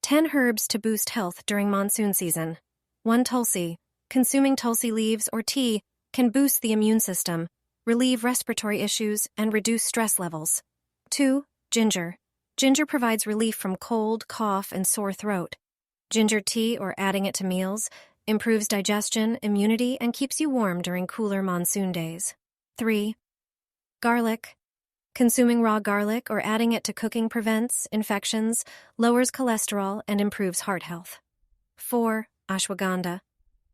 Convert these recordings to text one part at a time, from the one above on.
10 herbs to boost health during monsoon season. 1. Tulsi. Consuming Tulsi leaves or tea can boost the immune system, relieve respiratory issues, and reduce stress levels. 2. Ginger. Ginger provides relief from cold, cough, and sore throat. Ginger tea or adding it to meals improves digestion, immunity, and keeps you warm during cooler monsoon days. 3. Garlic. Consuming raw garlic or adding it to cooking prevents infections, lowers cholesterol, and improves heart health. 4. Ashwagandha.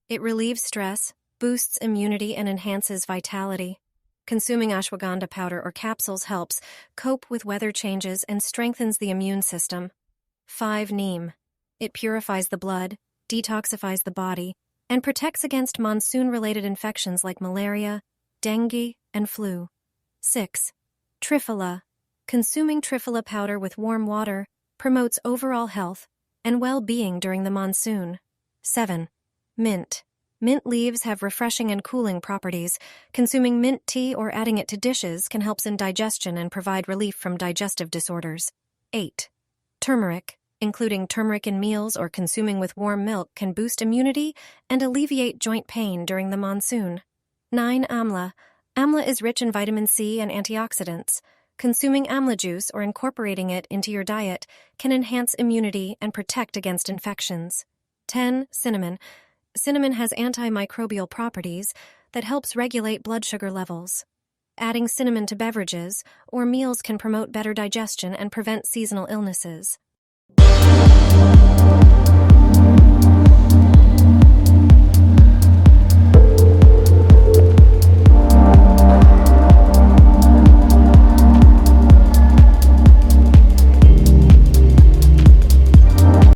It relieves stress, boosts immunity, and enhances vitality. Consuming ashwagandha powder or capsules helps cope with weather changes and strengthens the immune system. 5. Neem. It purifies the blood, detoxifies the body, and protects against monsoon-related infections like malaria, dengue, and flu. 6. Triphala. Consuming triphala powder with warm water promotes overall health and well-being during the monsoon. 7. Mint. Mint leaves have refreshing and cooling properties. Consuming mint tea or adding it to dishes can help in digestion and provide relief from digestive disorders. 8. Turmeric. Including turmeric in meals or consuming with warm milk can boost immunity and alleviate joint pain during the monsoon. 9. Amla. Amla is rich in vitamin C and antioxidants. Consuming amla juice or incorporating it into your diet can enhance immunity and protect against infections. 10. Cinnamon. Cinnamon has antimicrobial properties that helps regulate blood sugar levels. Adding cinnamon to beverages or meals can promote better digestion and prevent seasonal illnesses.